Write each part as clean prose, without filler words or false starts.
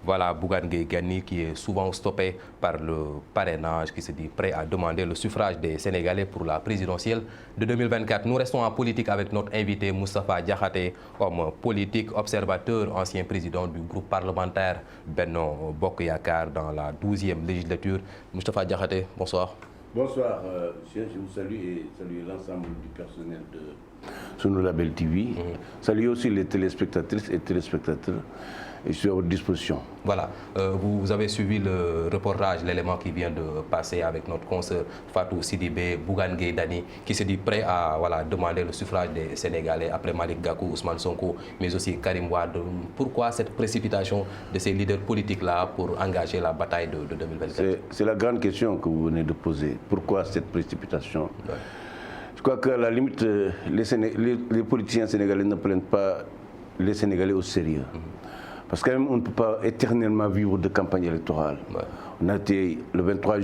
voilà, Bougane Gueye Dany qui est souvent stoppé par le parrainage, qui se dit prêt à demander le suffrage des Sénégalais pour la présidentielle de 2024. Nous restons en politique avec notre invité Moustapha Diakhaté, homme politique, observateur, ancien président du groupe parlementaire Benno Bokk Yakaar dans la 12e législature. Moustapha Diakhaté, bonsoir. Bonsoir, je vous salue et salue l'ensemble du personnel de Sunu Label TV. Salut aussi les téléspectatrices et téléspectateurs. Et je suis à votre disposition. Voilà, vous avez suivi le reportage, l'élément qui vient de passer avec notre consoeur Fatou Sidibé, Bougane Gueye Dany, qui se dit prêt à demander le suffrage des Sénégalais après Malick Gakou, Ousmane Sonko, mais aussi Karim Wade. Pourquoi cette précipitation de ces leaders politiques-là pour engager la bataille de 2024? C'est la grande question que vous venez de poser. Pourquoi cette précipitation? Je crois qu'à la limite, les politiciens sénégalais ne prennent pas les Sénégalais au sérieux. Parce qu'on ne peut pas éternellement vivre de campagne électorale. On a été le 23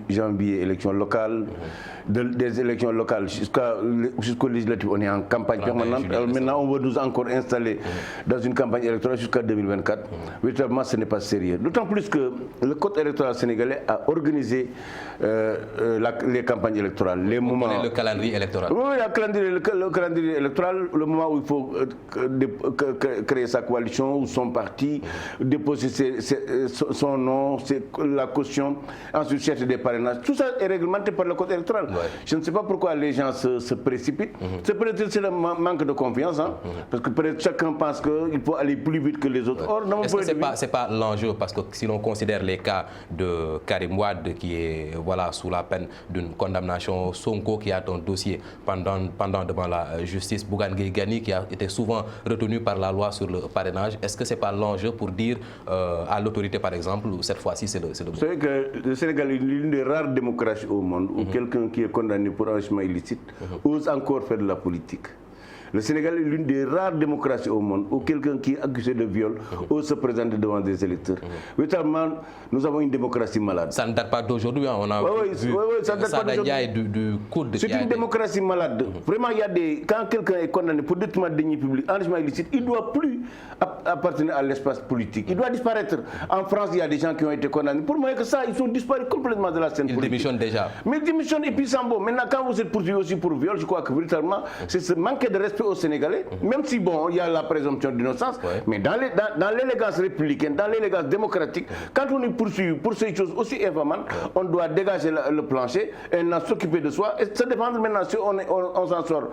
janvier, élections locales, des élections locales jusqu'aux législatives, on est en campagne permanente. Alors maintenant, on va nous encore installer dans une campagne électorale jusqu'à 2024. Véritablement, ce n'est pas sérieux. D'autant plus que le code électoral sénégalais a organisé les campagnes électorales. Les moments... Le calendrier électoral. Oui, le calendrier électoral, le moment où il faut créer sa coalition ou son parti, déposer son nom, la caution, ensuite chercher des parrainages. Tout ça est réglementé par le code électoral. Je ne sais pas pourquoi les gens se précipitent. C'est peut-être le manque de confiance, hein, parce que peut-être chacun pense qu'il faut aller plus vite que les autres. Est-ce que ce n'est pas l'enjeu? Parce que si l'on considère les cas de Karim Wade qui est sous la peine d'une condamnation, Sonko qui a un dossier pendant devant la justice, Bougane Gueye Dany qui a été souvent retenu par la loi sur le parrainage, est-ce que ce n'est pas l'enjeu pour dire à l'autorité, par exemple, cette fois-ci c'est le Vous savez que le Sénégal est l'une des rares démocraties au monde où quelqu'un qui est condamné pour enrichissement illicite ose encore faire de la politique. Le Sénégal est l'une des rares démocraties au monde où quelqu'un qui est accusé de viol ose se présenter devant des électeurs. Véritablement, nous avons une démocratie malade. Ça ne date pas d'aujourd'hui, hein. On a vu Sada Ndiaye du coude. C'est une démocratie malade. Vraiment, il y a quand quelqu'un est condamné pour détournement de deniers publics, enrichissement illicite, il ne doit plus appartenir à l'espace politique. Il doit disparaître. En France, il y a des gens qui ont été condamnés. Pour moi, que ça, ils sont disparus complètement de la scène politique. Ils démissionnent déjà. Mais ils démissionnent et puis ils s'en vont. Maintenant, quand vous êtes poursuivi aussi pour viol, je crois que véritablement, c'est ce manque de respect aux Sénégalais, même si bon, il y a la présomption d'innocence, mais dans l'élégance républicaine, dans l'élégance démocratique, quand on est poursuivi pour ces choses aussi infamantes, on doit dégager le plancher et s'occuper de soi et se défendre. Maintenant si on s'en sort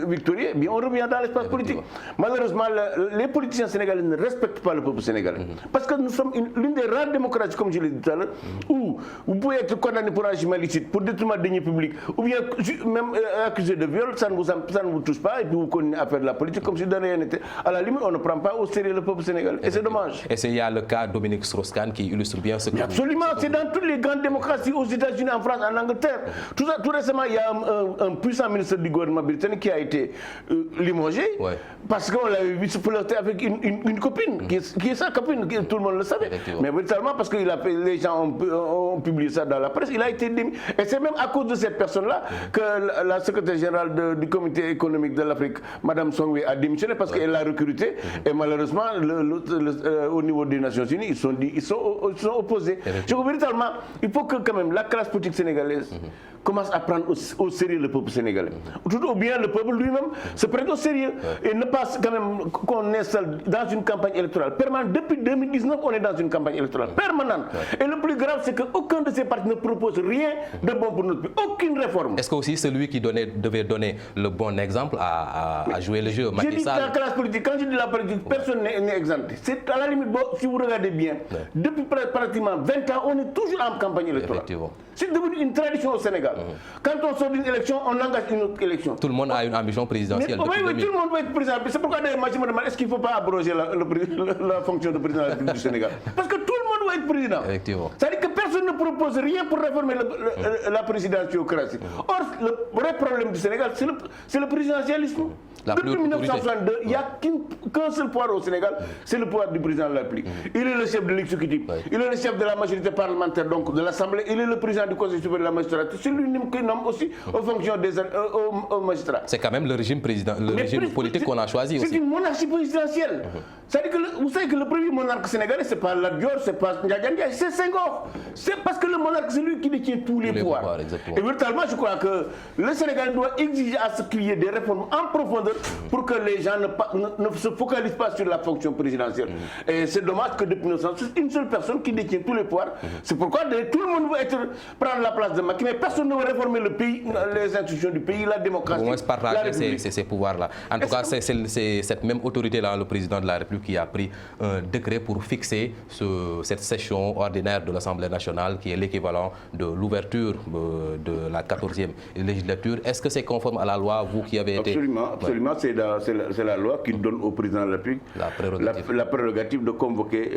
victorieux, bien on revient dans l'espace politique. Malheureusement, les politiciens sénégalais ne respectent pas le peuple sénégalais. Parce que nous sommes l'une des rares démocraties, comme je l'ai dit tout à l'heure, où vous pouvez être condamné pour enrichissement illicite, pour détournement de deniers publics, ou bien même accusé de viol, ça ne vous touche pas, et puis vous continuez à faire de la politique comme si de rien n'était. À la limite, on ne prend pas au sérieux le peuple sénégalais. Et c'est dommage. Et il y a le cas Dominique Strauss-Kahn qui illustre bien ce que... Absolument, c'est dans toutes les grandes démocraties, aux États-Unis, en France, en Angleterre. Tout récemment, il y a un puissant ministre du gouvernement britannique qui a été limogé parce qu'on l'avait vu se flirter avec une copine, qui est sa copine, tout le monde le savait. Mais véritablement, parce que les gens ont publié ça dans la presse, il a été démis. Et c'est même à cause de cette personne-là que la secrétaire générale du comité économique de l'Afrique, Madame Songwe, a démissionné parce qu'elle l'a recruté. Et malheureusement, au niveau des Nations Unies, ils sont opposés. Je crois véritablement, il faut que quand même la classe politique sénégalaise commence à prendre au sérieux le peuple sénégalais. Ou bien le peuple lui-même se prenne au sérieux et ne pas quand même qu'on installe dans une campagne électorale permanente. Depuis 2019, on est dans une campagne électorale permanente. Et le plus grave, c'est qu'aucun de ces partis ne propose rien de bon pour notre pays. Aucune réforme. Est-ce que aussi celui qui devait donner le bon exemple à jouer le jeu, J'ai dit la classe politique, quand je dis la politique, personne n'est exempté. C'est à la limite, si vous regardez bien, depuis pratiquement 20 ans, on est toujours en campagne électorale. C'est devenu une tradition au Sénégal. Quand on sort d'une élection, on engage une autre élection. Tout le monde a une ambition présidentielle. Oui, tout le monde veut être président. C'est pourquoi d'ailleurs, moi je me demande, est-ce qu'il ne faut pas abroger la fonction de président de la République du Sénégal? Parce que tout le monde veut être président. C'est-à-dire que personne ne propose rien pour réformer la présidentiocratie. Or, le vrai problème du Sénégal, c'est le présidentialisme. Depuis 1962, il n'y a qu'un seul pouvoir au Sénégal, c'est le pouvoir du président de la République. Il est le chef de l'exécutif, il est le chef de la majorité parlementaire, donc de l'Assemblée, il est le président du Conseil supérieur de la magistrature. C'est lui qui nomme aussi aux fonctions des magistrats. C'est quand même le régime politique qu'on a choisi aussi. C'est une monarchie présidentielle. C'est-à-dire que vous savez que le premier monarque sénégalais, ce n'est pas Lat Dior, ce n'est pas Ndiaga Ndiaye, c'est Senghor. C'est parce que le monarque, c'est lui qui détient tous les pouvoirs. Et véritablement, je crois que le Sénégal doit exiger à ce qu'il y ait des réformes en profondeur pour que les gens ne se focalisent pas sur la fonction présidentielle. Et c'est dommage que depuis 1900, c'est une seule personne qui détient tous les pouvoirs. C'est pourquoi tout le monde veut prendre la place de Macky, mais personne ne veut réformer le pays, les institutions du pays, la démocratie. Au moins partager ces pouvoirs-là. En tout cas, c'est cette même autorité-là, le président de la République, qui a pris un décret pour fixer cette session ordinaire de l'Assemblée nationale, qui est l'équivalent de l'ouverture de la 14e législature. Est-ce que c'est conforme à la loi, vous qui avez été... Absolument, c'est la loi qui donne au président de la République la prérogative de convoquer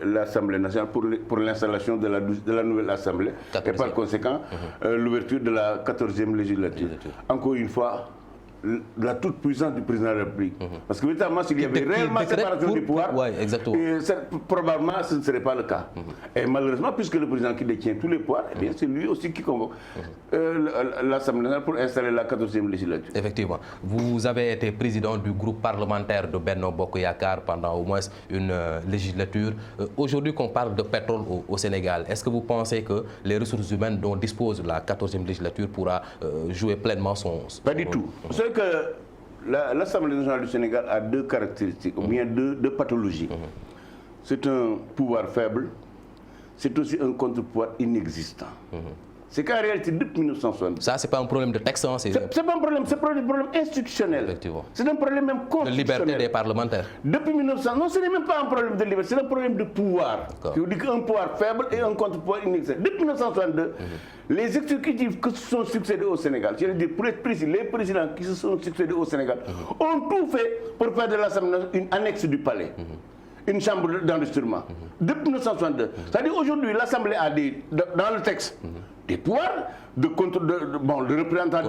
l'Assemblée nationale pour l'installation de la nouvelle Assemblée et par conséquent l'ouverture de la 14e législature. Encore une fois, la toute-puissance du président de la République. Parce que véritablement, s'il y avait réellement séparation du pouvoir, probablement ce ne serait pas le cas. Et malheureusement, puisque le président qui détient tous les pouvoirs, c'est lui aussi qui convoque l'Assemblée nationale pour installer la 14e législature. Effectivement. Vous avez été président du groupe parlementaire de Benno Bokk Yakaar pendant au moins une législature. Aujourd'hui qu'on parle de pétrole au Sénégal, est-ce que vous pensez que les ressources humaines dont dispose la 14e législature pourra jouer pleinement son rôle? Pas du tout. Que l'Assemblée nationale du Sénégal a deux caractéristiques, ou bien deux pathologies. C'est un pouvoir faible, c'est aussi un contre-pouvoir inexistant. C'est qu'en réalité, depuis 1960... Ça, c'est pas un problème de texte, hein, c'est pas un problème, c'est un problème institutionnel. C'est un problème même constitutionnel. De liberté des parlementaires. Depuis 1900, non, ce n'est même pas un problème de liberté, c'est un problème de pouvoir. Je vous dis qu'un pouvoir faible et un contre-pouvoir inexistant. Depuis 1962, les exécutifs qui se sont succédés au Sénégal, je veux dire pour être précis, les présidents qui se sont succédés au Sénégal, ont tout fait pour faire de l'Assemblée une annexe du palais. Une chambre d'enregistrement. Depuis 1962. C'est-à-dire aujourd'hui, l'Assemblée a dans le texte des pouvoirs de représentant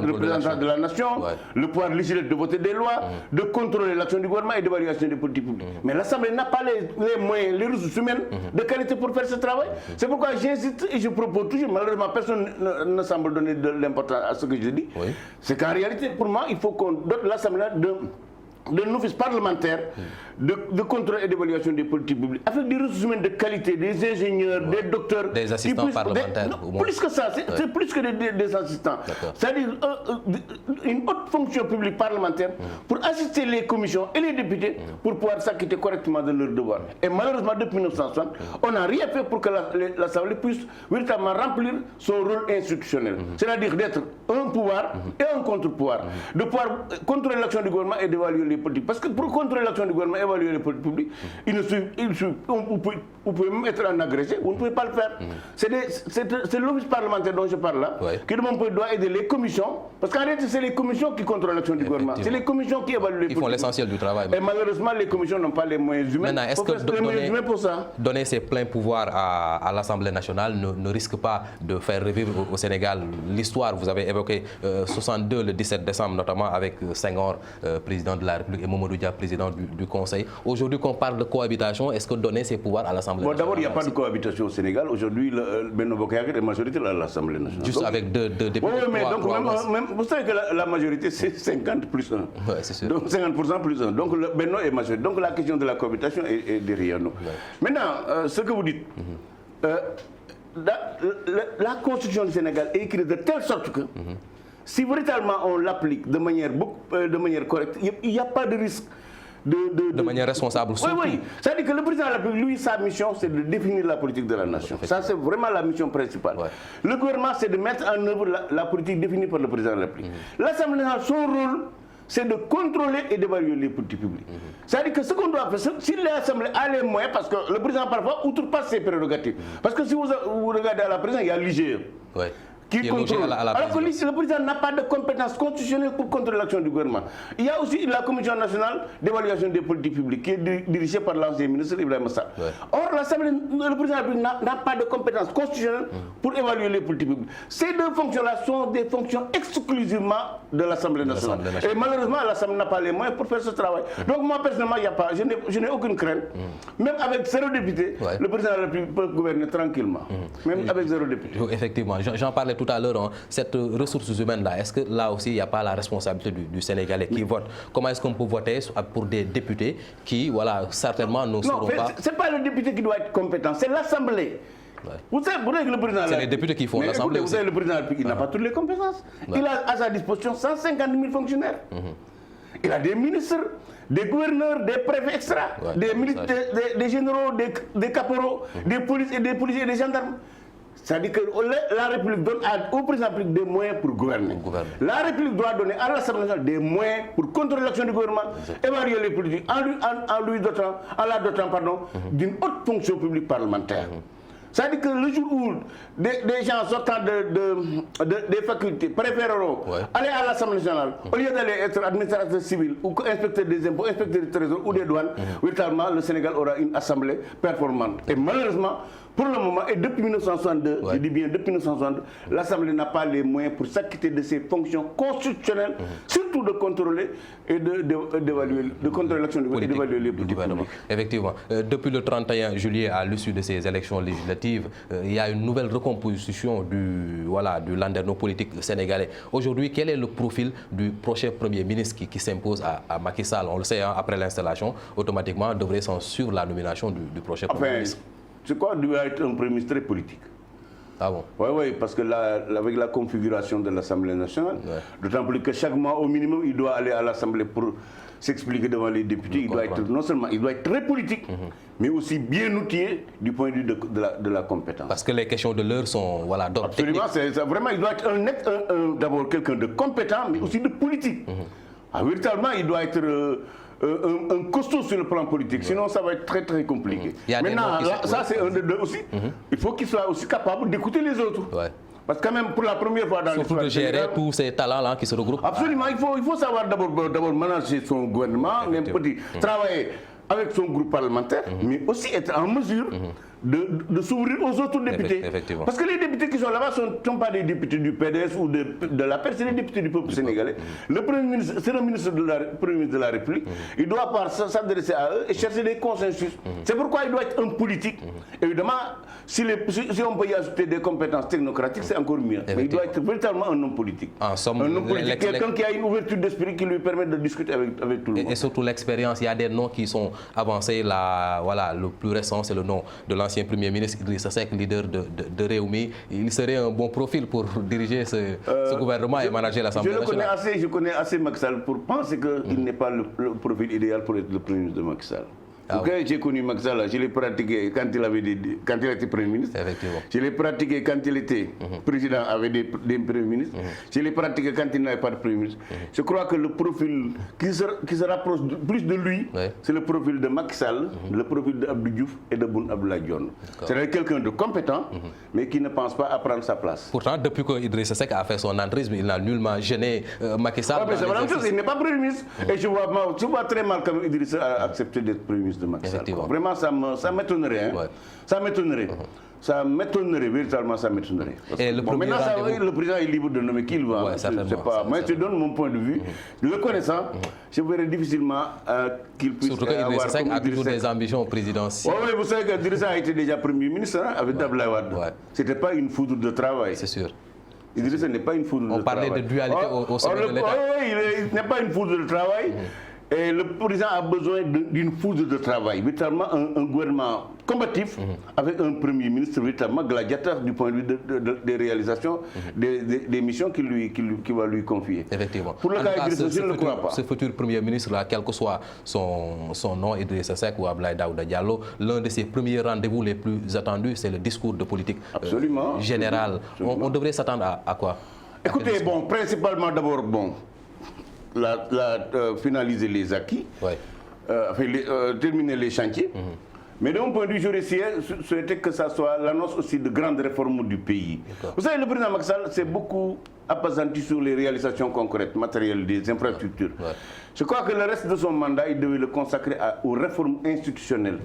de la nation, le pouvoir législatif de voter des lois, de contrôler l'action du gouvernement et d'évaluation des politiques publiques. Mais l'Assemblée n'a pas les moyens, les ressources humaines de qualité pour faire ce travail. C'est pourquoi j'insiste et je propose toujours, malheureusement personne ne semble donner de l'importance à ce que je dis, c'est qu'en réalité, pour moi, il faut qu'on dote l'Assemblée d'un office parlementaire de contrôle et d'évaluation des politiques publiques, avec des ressources humaines de qualité, des ingénieurs, des docteurs, des assistants parlementaires. Plus que ça, c'est plus que des assistants. C'est-à-dire une haute fonction publique parlementaire pour assister les commissions et les députés pour pouvoir s'acquitter correctement de leurs devoirs. Et malheureusement, depuis 1960, on n'a rien fait pour que l'Assemblée puisse véritablement remplir son rôle institutionnel. C'est-à-dire d'être un pouvoir et un contre-pouvoir. De pouvoir contrôler l'action du gouvernement et d'évaluer les politiques. Parce que pour contrôler l'action du gouvernement, évaluer les politiques publiques, vous pouvez même être en agrégé, vous ne pouvez pas le faire. C'est l'office parlementaire dont je parle là, qui de mon point doit aider les commissions, parce qu'en réalité c'est les commissions qui contrôlent l'action du gouvernement, c'est les commissions qui évaluent les politiques. Ils font l'essentiel du travail. Et malheureusement les commissions n'ont pas les moyens humains. Maintenant, est-ce que donner ces pleins pouvoirs à l'Assemblée nationale ne risque pas de faire revivre au Sénégal l'histoire? Vous avez évoqué 62 le 17 décembre, notamment avec Senghor, président de la République, et Mamadou Dia, président du Conseil. Aujourd'hui qu'on parle de cohabitation, est-ce que donner ces pouvoirs à l'Assemblée nationale? D'abord, il n'y a pas de cohabitation au Sénégal. Aujourd'hui, Benno Bokk Yakaar est majoritaire à l'Assemblée nationale. Juste donc, avec deux députés. Oui, mais donc vous savez que la majorité, c'est 50 plus 1. Oui, c'est sûr. Donc 50% plus 1. Donc le Benno est majoritaire. Donc la question de la cohabitation est derrière nous. Maintenant, ce que vous dites, la Constitution du Sénégal est écrite de telle sorte que si véritablement on l'applique de manière correcte, il n'y a pas de risque de manière responsable. Oui. C'est-à-dire que le président de la République, lui, sa mission, c'est de définir la politique de la nation. Ça, c'est vraiment la mission principale. Le gouvernement, c'est de mettre en œuvre la politique définie par le président de la République. L'Assemblée nationale, son rôle, c'est de contrôler et d'évaluer les politiques publiques. C'est-à-dire que ce qu'on doit faire, si l'Assemblée a les moyens, parce que le président parfois outrepasse ses prérogatives. Parce que si vous regardez à la présidence, il y a l'IGE. qui contrôle. Alors que le président n'a pas de compétence constitutionnelle pour contrôler l'action du gouvernement. Il y a aussi la Commission nationale d'évaluation des politiques publiques qui est dirigée par l'ancien ministre Ibrahima Sall. Or, l'Assemblée, le président n'a pas de compétence constitutionnelle pour évaluer les politiques publiques. Ces deux fonctions-là sont des fonctions exclusivement de l'Assemblée nationale. Et malheureusement, l'Assemblée n'a pas les moyens pour faire ce travail. Donc moi, personnellement, je n'ai aucune crainte. Même avec 0 député, le président de la République peut gouverner tranquillement. Même avec 0 député. Effectivement, j'en parlais tout à l'heure, hein, cette ressource humaine-là, est-ce que là aussi, il n'y a pas la responsabilité du Sénégalais qui vote? Comment est-ce qu'on peut voter pour des députés qui, voilà, certainement ne seront pas... Ce n'est pas le député qui doit être compétent, c'est l'Assemblée. Vous savez que le président... C'est les députés qui font l'Assemblée aussi. Vous savez, le président de la République, il n'a pas toutes les compétences. Il a à sa disposition 150 000 fonctionnaires. Il a des ministres, des gouverneurs, des préfets extra, des généraux, des caporaux, des policiers et des gendarmes. C'est-à-dire que la République donne au président de la République des moyens pour gouverner. La République doit donner à l'Assemblée nationale des moyens pour contrôler l'action du gouvernement, évaluer les politiques, en la dotant d'une haute fonction publique parlementaire. C'est-à-dire que le jour où des gens sortant des facultés préféreront aller à l'Assemblée nationale, au lieu d'aller être administrateur civil ou inspecteur des impôts, inspecteur du trésor ou des douanes, véritablement le Sénégal aura une assemblée performante. Et malheureusement, pour le moment, et depuis 1962, je dis bien depuis 1962, l'Assemblée n'a pas les moyens pour s'acquitter de ses fonctions constitutionnelles, surtout de contrôler et d'évaluer, de contrôler l'action du gouvernement et d'évaluer les politiques publiques. Effectivement. Depuis le 31 juillet, à l'issue de ces élections législatives, il y a une nouvelle recomposition du landerneau politique sénégalais. Aujourd'hui, quel est le profil du prochain Premier ministre qui s'impose à Macky Sall? On le sait, hein, après l'installation, automatiquement, on devrait s'en suivre la nomination du prochain Premier ministre. Je crois qu'il doit être un Premier ministre très politique. Ah bon? Oui, parce que avec la configuration de l'Assemblée nationale, d'autant plus que chaque mois, au minimum, il doit aller à l'Assemblée pour s'expliquer devant les députés. Il doit être, non seulement il doit être très politique, mais aussi bien outillé du point de vue de la compétence. Parce que les questions de l'heure sont d'ordre technique. Absolument, vraiment, il doit être d'abord quelqu'un de compétent, mais aussi de politique. Véritablement, il doit être... un costaud sur le plan politique, sinon ça va être très très compliqué. Maintenant, ça c'est un de deux aussi. Il faut qu'il soit aussi capable d'écouter les autres. Parce que quand même pour la première fois dans l'histoire... Surtout de gérer tous ces talents-là qui se regroupent. Absolument, il faut savoir d'abord manager son gouvernement, travailler avec son groupe parlementaire, mais aussi être en mesure de s'ouvrir aux autres députés. Parce que les députés qui sont là-bas ne sont pas des députés du PDS ou de la PER, c'est des députés du peuple sénégalais. Le Premier ministre, c'est le Premier ministre de la République. Il doit pouvoir s'adresser à eux et chercher des consensus. C'est pourquoi il doit être un politique. Évidemment, si on peut y ajouter des compétences technocratiques, c'est encore mieux. Mais il doit être véritablement un homme politique. En somme, un homme politique, quelqu'un qui a une ouverture d'esprit qui lui permet de discuter avec tout le monde. Et surtout l'expérience, il y a des noms qui sont avancés. Le plus récent, c'est le nom de l'ancien Premier ministre Idrissa Seck, leader de Rewmi. Il serait un bon profil pour diriger ce gouvernement et manager l'Assemblée nationale. Je connais assez Macky Sall pour penser qu'il n'est pas le profil idéal pour être le Premier ministre de Macky Sall. J'ai connu Macky Sall, je l'ai pratiqué quand il était Premier ministre. Je l'ai pratiqué quand il était président avec des Premiers ministres. Je l'ai pratiqué quand il n'avait pas de Premier ministre. Je crois que le profil qui se rapproche plus de lui, c'est le profil de Macky Sall, le profil d'Abdou Diouf et de Boun Abdallah Dionne. C'est quelqu'un de compétent, mais qui ne pense pas à prendre sa place. Pourtant, depuis que Idrissa Seck a fait son entrisme, il n'a nullement gêné Macky Sall. C'est la même chose, il n'est pas Premier ministre. Et je vois très mal comment Idrissa a accepté d'être Premier ministre de Macky Sall. Vraiment, ça m'étonnerait. Ça m'étonnerait. Ça m'étonnerait, véritablement ça m'étonnerait. Maintenant, le président est libre de nommer qui il veut. Moi, je te donne mon point de vue. Le connaissant, je verrais difficilement qu'il puisse surtout avoir... Surtout qu'Idrissa Seck a toujours des ambitions présidentielles. Oui, vous savez qu'Idrissa a été déjà Premier ministre avec Abdoulaye Wade. Ce n'était pas une foudre de travail. C'est sûr. Idrissa n'est pas une foudre de travail. On parlait de dualité au sommet de l'État. Oui, il n'est pas une foudre de travail. Et le président a besoin d'une foudre de travail, véritablement un gouvernement combatif avec un Premier ministre véritablement gladiateur du point de vue des réalisations, des missions qu'il va lui confier. Effectivement. Pour le cas d'Idrissa, je ne le crois pas. Ce futur Premier ministre-là, quel que soit son nom, Idrissa Seck ou Abdoulaye Daouda Diallo, l'un de ses premiers rendez-vous les plus attendus, c'est le discours de politique générale. On devrait s'attendre à quoi? Écoutez, principalement d'abord, finaliser les acquis, terminer les chantiers, Mais de mon point de vue, j'aurais souhaité que ça soit l'annonce aussi de grandes réformes du pays. Vous savez, le président Macky Sall s'est beaucoup appesanti sur les réalisations concrètes, matérielles des infrastructures. Je crois que le reste de son mandat, il devait le consacrer aux réformes institutionnelles.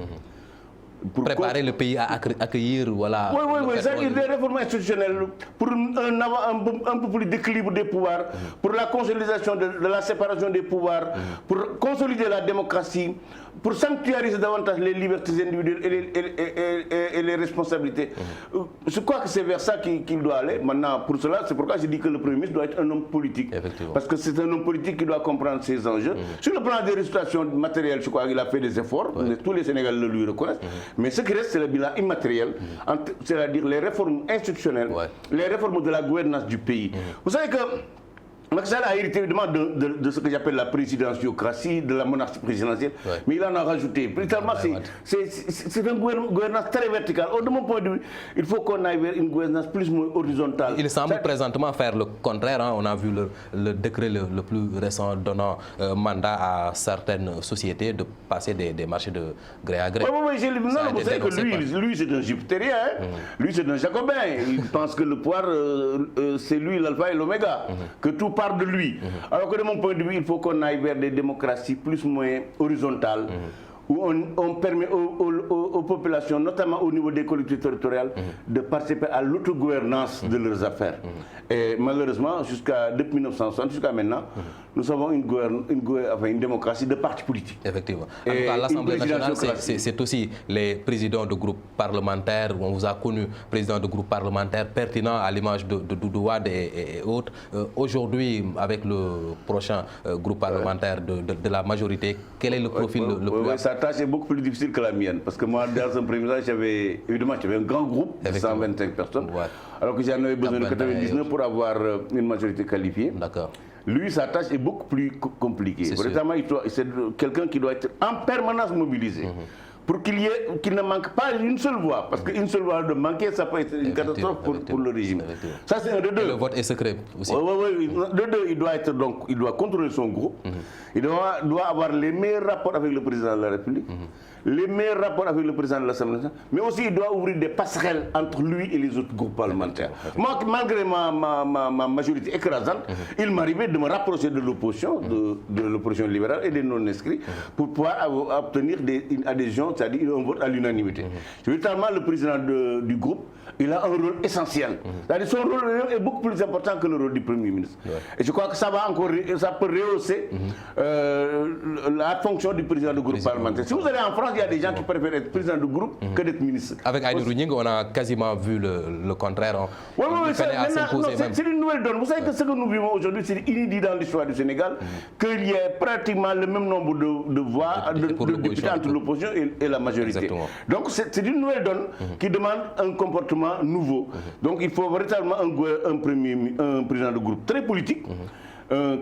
Pour préparer le pays à accueillir, voilà. Oui, c'est-à-dire des réformes institutionnelles pour un peu plus d'équilibre des pouvoirs, pour la consolidation de la séparation des pouvoirs, pour consolider la démocratie, pour sanctuariser davantage les libertés individuelles et les responsabilités. Je crois que c'est vers ça qu'il doit aller. Maintenant, pour cela, c'est pourquoi je dis que le Premier ministre doit être un homme politique. Parce que c'est un homme politique qui doit comprendre ces enjeux. Sur le plan des résultats matérielles, je crois qu'il a fait des efforts. Tous les Sénégalais le lui reconnaissent. Mais ce qui reste, c'est le bilan immatériel, c'est-à-dire les réformes institutionnelles, les réformes de la gouvernance du pays. Vous savez que Macky Sall a hérité évidemment de ce que j'appelle la présidentiocratie, de la monarchie présidentielle, mais il en a rajouté. C'est une gouvernance très verticale. De mon point de vue, il faut qu'on aille vers une gouvernance plus horizontale. Il semble présentement faire le contraire. On a vu le décret le plus récent donnant mandat à certaines sociétés de passer des marchés de gré à gré. Oui, vous savez que lui c'est un jupitérien, lui c'est un jacobin. Il pense que le pouvoir, c'est lui l'alpha et l'oméga, que tout part de lui. Alors que de mon point de vue, il faut qu'on aille vers des démocraties plus ou moins horizontales, où on permet aux populations, notamment au niveau des collectivités territoriales, de participer à l'autogouvernance de leurs affaires. Et malheureusement, depuis 1960 jusqu'à maintenant, nous avons une démocratie de partis politiques. Effectivement. En tout cas, l'Assemblée nationale, c'est aussi les présidents de groupes parlementaires. On vous a connu président de groupe parlementaire pertinent à l'image de Doudou Wade et autres. Aujourd'hui, avec le prochain groupe parlementaire de la majorité, quel est le profil le plus... Sa tâche est beaucoup plus difficile que la mienne. Parce que moi, dans un premier temps, j'avais un grand groupe de 125 personnes. Alors que j'en avais besoin de 99 pour avoir une majorité qualifiée. D'accord. Lui, sa tâche est beaucoup plus compliquée. Véritablement, c'est quelqu'un qui doit être en permanence mobilisé. Pour qu'il ne manque pas une seule voix. Parce qu'une seule voix de manquer, ça peut être une catastrophe pour le régime. Ça, c'est un de deux. Et le vote est secret aussi. Oui. De deux, il doit contrôler son groupe. Il doit avoir les meilleurs rapports avec le président de la République. Les meilleurs rapports avec le président de l'Assemblée nationale, mais aussi il doit ouvrir des passerelles entre lui et les autres groupes parlementaires. Moi, malgré ma majorité écrasante, il m'arrivait de me rapprocher de l'opposition, de l'opposition libérale et des non-inscrits, pour pouvoir obtenir une adhésion, c'est-à-dire un vote à l'unanimité. Véritablement, le président du groupe, il a un rôle essentiel. C'est-à-dire son rôle est beaucoup plus important que le rôle du Premier ministre. Et je crois que ça peut rehausser la fonction du président du groupe parlementaire. Si vous allez en France, il y a des gens qui préfèrent être président du groupe que d'être ministre. Avec Aïdou Nying, on a quasiment vu le contraire. C'est une nouvelle donne. Vous savez que ce que nous vivons aujourd'hui, c'est inédit dans l'histoire du Sénégal, qu'il y ait pratiquement le même nombre de voix, de députés entre l'opposition et la majorité. Exactement. Donc c'est une nouvelle donne qui demande un comportement nouveau. Donc il faut véritablement un président de groupe très politique,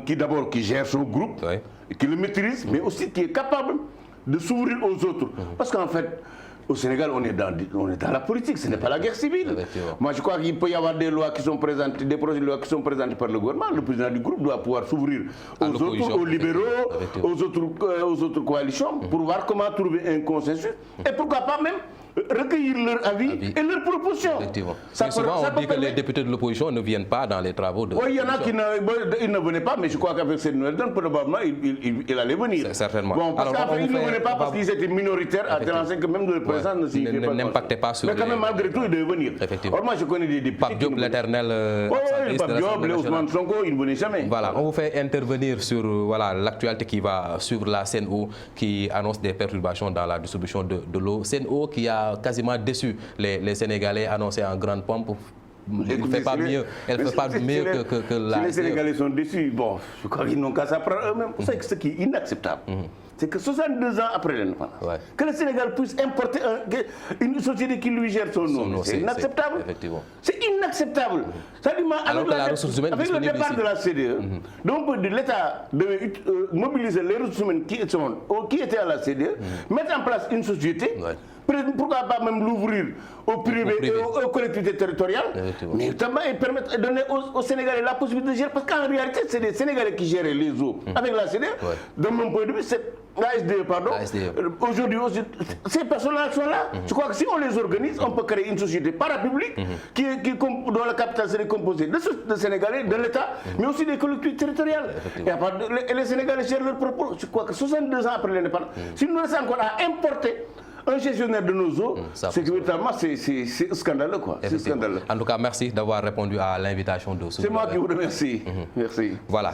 qui gère son groupe, qui le maîtrise, mais aussi qui est capable de s'ouvrir aux autres. Parce qu'en fait, au Sénégal, on est dans la politique, ce n'est pas la guerre civile. Moi, je crois qu'il peut y avoir des lois qui sont présentées, des projets de loi qui sont présentés par le gouvernement. Le président du groupe doit pouvoir s'ouvrir aux autres, aux libéraux, aux autres coalitions, pour voir comment trouver un consensus. Et pourquoi pas même recueillir leur avis et leurs propositions. Souvent, on dit que les députés de l'opposition ne viennent pas dans les travaux de... Oui, il y en a qui ne venaient pas, mais je crois qu'avec cette nouvelle donne, probablement, il allait venir. Certainement. Bon, parce qu'ils ne venaient pas parce qu'ils étaient minoritaires, à tel enseigne que même le président ne s'y fait pas. N'impactait pas sur... Mais quand même, malgré tout, ils devaient venir. Effectivement. Or, moi, je connais des députés... Pape Diop, l'éternel... Oui, Pape Diop, Ousmane Sonko, ils ne venaient jamais. Voilà, on vous fait intervenir sur l'actualité qui va suivre la CNO, qui annonce des perturbations dans la distribution de l'eau. CNO qui a quasiment déçu les Sénégalais, annoncés en grande pompe. Elle ne fait pas mieux, que la... Si les Sénégalais sont déçus, bon, je crois qu'ils n'ont qu'à s'apprendre eux-mêmes. Vous savez que ce qui est inacceptable, c'est que 62 ans après l'indépendance, que le Sénégal puisse importer une société qui lui gère son nom. C'est inacceptable. C'est inacceptable. Alors que la ressource humaine avec le départ de la CDE, donc l'État devait mobiliser les ressources humaines qui étaient à la CDE, mettre en place une société Pourquoi pas même l'ouvrir au privé et aux collectivités territoriales, mais notamment et permettre de donner aux Sénégalais la possibilité de gérer, parce qu'en réalité, c'est les Sénégalais qui gèrent les eaux avec la CEDEAO. De mon point de vue, c'est la SDE, pardon. Aujourd'hui aussi, ces personnes-là sont là. Je crois que si on les organise, on peut créer une société parapublique dont la capitale serait composée de Sénégalais, de l'État, mais aussi des collectivités territoriales. Et les Sénégalais gèrent leur propre. Je crois que 62 ans après l'indépendance, si nous restons encore à importer un gestionnaire de nos eaux, c'est que véritablement c'est scandaleux, quoi. C'est scandaleux. En tout cas, merci d'avoir répondu à l'invitation de ce. C'est moi qui vous remercie. Merci. Voilà.